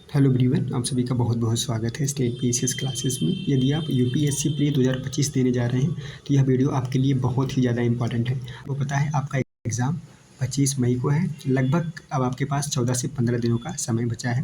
Hello everyone, आप सभी का बहुत बहुत स्वागत है स्टेट पीसीएस क्लासेस में। यदि आप यूपीएससी प्री 2025 देने जा रहे हैं तो यह वीडियो आपके लिए बहुत ही ज़्यादा इंपॉर्टेंट है। आपको पता है आपका एग्ज़ाम 25 मई को है। लगभग अब आपके पास 14 से 15 दिनों का समय बचा है,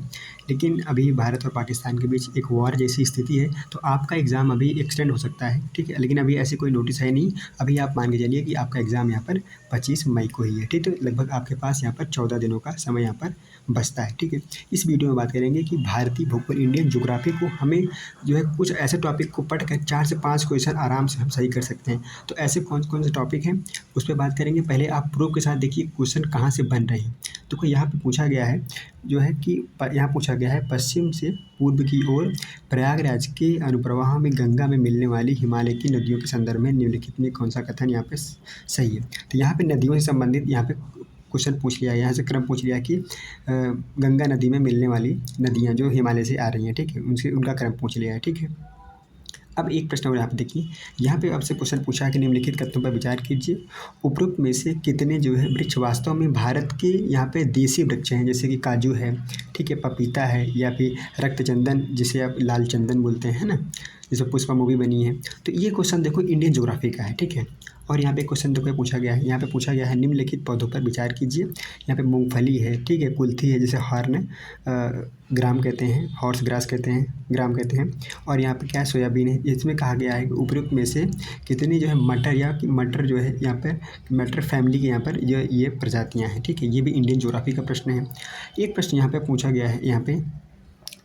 लेकिन अभी भारत और पाकिस्तान के बीच एक वॉर जैसी स्थिति है, तो आपका एग्ज़ाम अभी एक्सटेंड हो सकता है, ठीक है। लेकिन अभी ऐसी कोई नोटिस है नहीं। अभी आप मान के चलिए कि आपका एग्ज़ाम यहाँ पर 25 मई को ही है, ठीक। तो लगभग आपके पास यहाँ पर 14 दिनों का समय यहाँ पर बचता है, ठीक है। इस वीडियो में बात करेंगे कि भारतीय भूगोल इंडियन ज्योग्राफी को हमें जो है कुछ ऐसे टॉपिक को पढ़कर 4 से 5 क्वेश्चन आराम से हम सही कर सकते हैं। तो ऐसे कौन-कौन से टॉपिक हैं उस पे बात करेंगे। पहले आप प्रूफ के साथ देखिए क्वेश्चन कहाँ से बन रहे हैं। देखो यहाँ पे पूछा गया है जो है कि यहाँ पूछा गया है पश्चिम से पूर्व की ओर प्रयागराज के अनुप्रवाह में गंगा में मिलने वाली हिमालय की नदियों के संदर्भ में निम्नलिखित में कौन सा कथन यहाँ पे सही है। तो यहाँ पे नदियों से संबंधित यहाँ पे क्वेश्चन पूछ लिया है, यहाँ से क्रम पूछ लिया कि गंगा नदी में मिलने वाली नदियाँ जो हिमालय से आ रही हैं, ठीक है, उनसे उनका क्रम पूछ लिया है, ठीक है। अब एक प्रश्न और यहाँ पे देखिए, यहाँ पे आपसे क्वेश्चन पूछा है कि निम्नलिखित कथनों पर विचार कीजिए। उपरोक्त में से कितने जो है वृक्ष वास्तव में भारत के यहाँ पे देसी वृक्ष हैं, जैसे कि काजू है, ठीक है, पपीता है, या फिर रक्तचंदन जिसे आप लाल चंदन बोलते हैं ना, जैसे पुष्पा मूवी बनी है। तो ये क्वेश्चन देखो इंडियन ज्योग्राफी का है, ठीक है। और यहाँ पे क्वेश्चन देखो पूछा गया है, यहाँ पे पूछा गया है निम्नलिखित पौधों पर विचार कीजिए। यहाँ पे मूंगफली है, ठीक है, कुल्थी है जिसे हॉर्न ग्राम कहते हैं, हॉर्स ग्रास कहते हैं, ग्राम कहते हैं। और यहाँ पे क्या है, सोयाबीन है। इसमें कहा गया है कि उपयुक्त में से कितनी जो है मटर या मटर जो है यहाँ पर मटर फैमिली के यहाँ पर ये प्रजातियाँ हैं, ठीक है। ये भी इंडियन ज्योग्राफी का प्रश्न है। एक प्रश्न यहाँ पे पूछा गया है यहाँ पे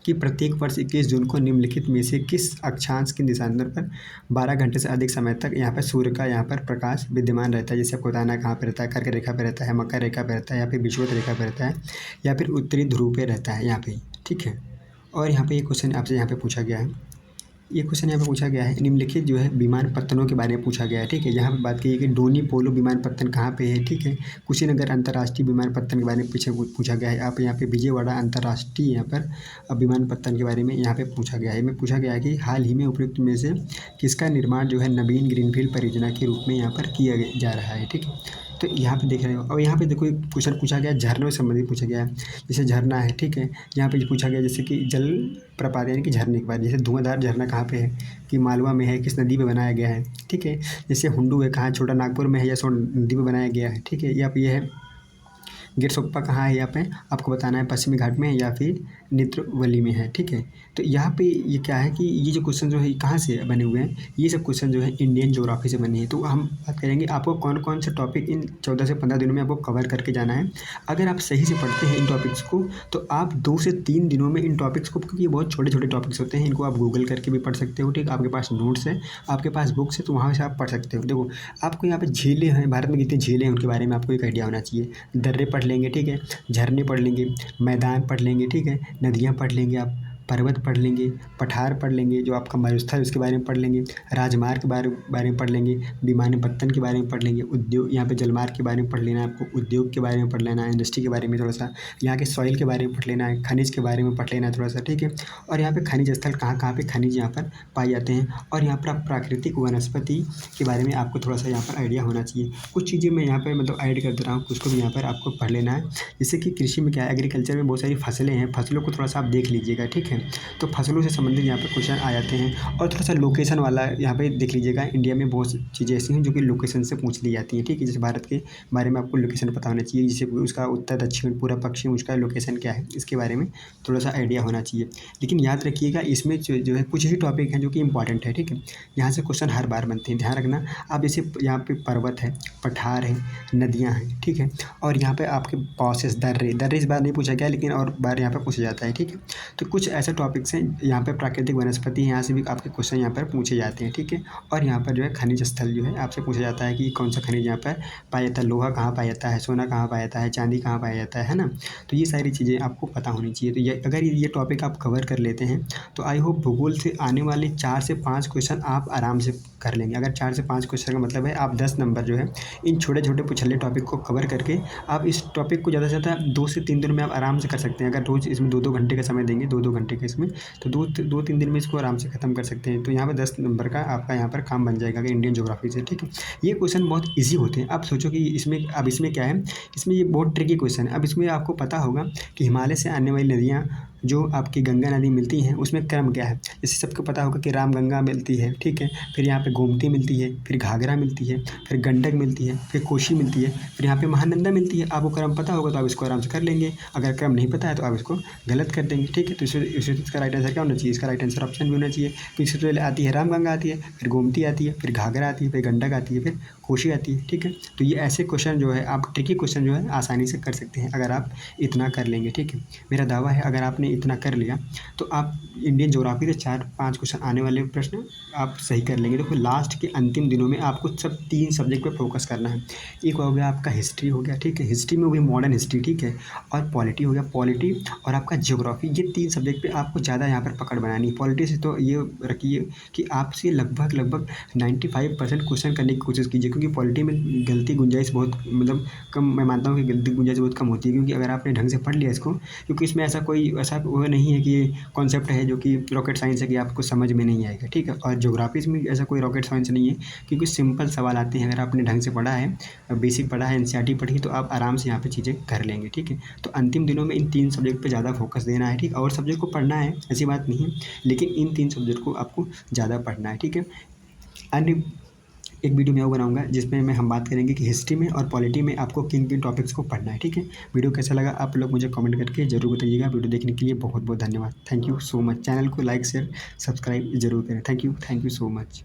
कि प्रत्येक वर्ष 21 जून को निम्नलिखित में से किस अक्षांश के दिशांतर पर 12 घंटे से अधिक समय तक यहाँ पर सूर्य का यहाँ पर प्रकाश विद्यमान रहता है। जैसे आपको बताना है कहाँ पर रहता है, कर्क रेखा पर रहता है, मकर रेखा पर रहता है, या फिर विषुवत रेखा पर रहता है, या फिर उत्तरी ध्रुव पे रहता है यहाँ पे, ठीक है। और यहाँ पे ये क्वेश्चन आपसे यहाँ पे पूछा गया है, ये क्वेश्चन यहाँ पे पूछा गया है निम्नलिखित जो है विमानपत्तनों के बारे में पूछा गया है, ठीक है। यहाँ पे बात की है कि डोनी पोलो विमानपत्तन कहाँ पे है, ठीक है। कुशीनगर अंतर्राष्ट्रीय विमानपत्तन के बारे में पीछे पूछा गया है। आप यहाँ पे विजयवाड़ा अंतर्राष्ट्रीय यहाँ पर विमानपत्तन के बारे में यहाँ पे पूछा गया है। में पूछा गया है कि हाल ही में उपयुक्त में से किसका निर्माण जो है नवीन ग्रीनफील्ड परियोजना के रूप में यहाँ पर किया जा रहा है, ठीक है। तो यहाँ पे देख रहे हो। और यहाँ पे देखो एक क्वेश्चन पूछा गया झरनों से संबंधित पूछा गया है। जैसे झरना है, ठीक है, यहाँ पे पूछा गया जैसे कि जल प्रपात यानी कि झरने के बाद, जैसे धुआंधार झरना कहाँ पे है, कि मालवा में है, किस नदी पे बनाया गया है, ठीक है। जैसे हुंडू है कहाँ, छोटा नागपुर में है या सोन नदी पे बनाया गया है, ठीक है। या फिर ये है गिरसोप्पा कहाँ है, यहाँ पे आपको बताना है पश्चिमी घाट में है या फिर नेत्रवली में है, ठीक है। तो यहाँ पे ये क्या है कि ये जो क्वेश्चन जो है कहाँ से बने हुए हैं, ये सब क्वेश्चन जो है इंडियन ज्योग्राफी से बने हैं। तो हम बात करेंगे आपको कौन कौन से टॉपिक इन 14 से 15 दिनों में आपको कवर करके जाना है। अगर आप सही से पढ़ते हैं इन टॉपिक्स को तो आप 2 से 3 दिनों में इन टॉपिक्स को, क्योंकि ये बहुत छोटे छोटे टॉपिक्स होते हैं, इनको आप गूगल करके भी पढ़ सकते हो, ठीक। आपके पास नोट्स है, आपके पास बुक्स है, तो वहाँ से आप पढ़ सकते हो। देखो आपको यहाँ पे झीलें हैं, भारत में कितनी झीलें हैं उनके बारे में आपको एक आइडिया होना चाहिए। दर्रे पढ़ लेंगे, ठीक है, झरने पढ़ लेंगे, मैदान पढ़ लेंगे, ठीक है, नदियाँ पढ़ लेंगे, आप पर्वत पढ़ लेंगे, पठार पढ़ लेंगे, जो आपका मरुस्थल है उसके बारे में पढ़ लेंगे, राजमार्ग के बारे में पढ़ लेंगे, विमानपत्तन के बारे में पढ़ लेंगे, उद्योग यहाँ पे जलमार्ग के बारे में पढ़ लेना है आपको, उद्योग के बारे में पढ़ लेना है, इंडस्ट्री के बारे में थोड़ा सा, यहाँ के सॉइल के बारे में पढ़ लेना है, खनिज के बारे में पढ़ लेना है थोड़ा सा, ठीक है। और यहाँ पे खनिज स्थल कहाँ कहाँ पे खनिज यहाँ पर पाए जाते हैं, और यहाँ पर प्राकृतिक वनस्पति के बारे में आपको थोड़ा सा यहाँ पर आइडिया होना चाहिए। कुछ चीज़ें मैं यहाँ पर मतलब ऐड कर दे रहा हूँ, उसको भी यहाँ पर आपको पढ़ लेना है। जैसे कि कृषि में क्या है, एग्रीकल्चर में बहुत सारी फसलें हैं, फसलों को थोड़ा सा आप देख लीजिएगा, ठीक है। तो फसलों से संबंधित यहाँ पे क्वेश्चन आ जाते हैं। और थोड़ा सा लोकेशन वाला यहाँ पे देख लीजिएगा, इंडिया में बहुत चीज़ें ऐसी हैं जो कि लोकेशन से पूछ ली जाती हैं, ठीक है। जैसे भारत के बारे में आपको लोकेशन पता होना चाहिए, जैसे उसका उत्तर दक्षिण पूरा पश्चिम उसका लोकेशन क्या है, इसके बारे में थोड़ा सा आइडिया होना चाहिए। लेकिन याद रखिएगा इसमें जो है कुछ ही टॉपिक हैं जो कि इंपॉर्टेंट है, ठीक है। यहाँ से क्वेश्चन हर बार बनते हैं, ध्यान रखना। आप जैसे यहाँ पे पर्वत है, पठार है, नदियाँ हैं, ठीक है, और यहाँ पे आपके प्रोसेस दर्रे इस बार नहीं पूछा गया, लेकिन और बार यहाँ पे पूछा जाता है, ठीक है। तो कुछ ऐसे टॉपिक्स हैं यहाँ पे, प्राकृतिक वनस्पति यहाँ से भी आपके क्वेश्चन यहाँ पर पूछे जाते हैं, ठीक है। और यहाँ पर जो है खनिज स्थल जो है आपसे पूछा जाता है कि कौन सा खनिज यहाँ पर पाया जाता है, लोहा कहाँ पाया जाता है, सोना कहाँ पाया जाता है, चांदी कहाँ पाया जाता है ना। तो ये सारी चीज़ें आपको पता होनी चाहिए। तो ये अगर ये टॉपिक आप कवर कर लेते हैं तो आई होप भूगोल से आने वाले 4 से 5 क्वेश्चन आप आराम से कर लेंगे। अगर 4 से 5 क्वेश्चन का मतलब है आप 10 नंबर जो है इन छोटे छोटे पिछले टॉपिक को कवर करके आप इस टॉपिक को ज़्यादा से ज़्यादा 2 से 3 दिन में आप आराम से कर सकते हैं। अगर रोज़ इसमें 2-2 घंटे का समय देंगे, 2-2 घंटे का इसमें, तो 2-3 दिन में इसको आराम से ख़त्म कर सकते हैं। तो यहाँ पे 10 नंबर का आपका यहाँ पर काम बन जाएगा कि इंडियन ज्योग्राफी से, ठीक है। ये क्वेश्चन बहुत ईजी होते हैं। आप सोचो कि इसमें क्या है, इसमें ये बहुत ट्रिकी क्वेश्चन है। अब इसमें आपको पता होगा कि हिमालय से आने वाली नदियाँ जो आपकी गंगा नदी मिलती हैं उसमें क्रम क्या है। जैसे सबको पता होगा कि रामगंगा मिलती है, ठीक है, फिर यहाँ पे गोमती मिलती है, फिर घाघरा मिलती है, फिर गंडक मिलती है, फिर कोशी मिलती है, फिर यहाँ पे महानंदा मिलती है। आपको क्रम पता होगा तो आप इसको आराम से कर लेंगे, अगर क्रम नहीं पता है तो आप इसको गलत कर देंगे, ठीक है। तो इसका राइट आंसर क्या होना चाहिए, इसका राइट आंसर ऑप्शन भी होना चाहिए। तो इससे पहले आती है रामगंगा आती है, फिर गोमती आती है, फिर घाघरा आती है, फिर गंडक आती है, फिर कोशी आती है, ठीक है। तो ये ऐसे क्वेश्चन जो है आप ट्रिकी क्वेश्चन जो है आसानी से कर सकते हैं अगर आप इतना कर लेंगे, ठीक है। मेरा दावा है अगर आपने इतना कर लिया तो आप इंडियन ज्योग्राफी से 4-5 क्वेश्चन आने वाले प्रश्न आप सही कर लेंगे। देखो लास्ट के अंतिम दिनों में आपको सब 3 सब्जेक्ट पे फोकस करना है। एक हो गया आपका हिस्ट्री हो गया, ठीक है, हिस्ट्री में भी मॉडर्न हिस्ट्री, ठीक है, और पॉलिटी हो गया, पॉलिटी और आपका ज्योग्राफी, ये 3 सब्जेक्ट पे आपको ज़्यादा यहाँ पर पकड़ बनानी है। पॉलिटी से तो ये रखिए कि आपसे लगभग 95% क्वेश्चन करने की कोशिश कीजिए, क्योंकि पॉलिटी में गलती गुंजाइश बहुत मतलब कम, मैं मानता हूँ कि गलती गुंजाइश बहुत कम होती है, क्योंकि अगर आपने ढंग से पढ़ लिया इसको, क्योंकि इसमें ऐसा वो नहीं है कि कॉन्सेप्ट है जो कि रॉकेट साइंस है कि आपको समझ में नहीं आएगा, ठीक है। और ज्योग्राफी में ऐसा कोई रॉकेट साइंस नहीं है, क्योंकि सिंपल सवाल आते हैं। अगर आपने ढंग से पढ़ा है, बेसिक पढ़ा है, एनसीईआरटी पढ़ी है, तो आप आराम से यहाँ पे चीज़ें कर लेंगे, ठीक है। तो अंतिम दिनों में इन 3 सब्जेक्ट पे ज़्यादा फोकस देना है, ठीक है। और सब्जेक्ट को पढ़ना है ऐसी बात नहीं है, लेकिन इन 3 सब्जेक्ट को आपको ज़्यादा पढ़ना है, ठीक है। अन्य एक वीडियो मैं वो बनाऊंगा जिसमें हम बात करेंगे कि हिस्ट्री में और पॉलिटी में आपको किन किन टॉपिक्स को पढ़ना है, ठीक है। वीडियो कैसा लगा आप लोग मुझे कमेंट करके जरूर बताइएगा। वीडियो देखने के लिए बहुत बहुत धन्यवाद। Thank you so much. Channel को लाइक शेयर सब्सक्राइब जरूर करें। Thank you so much.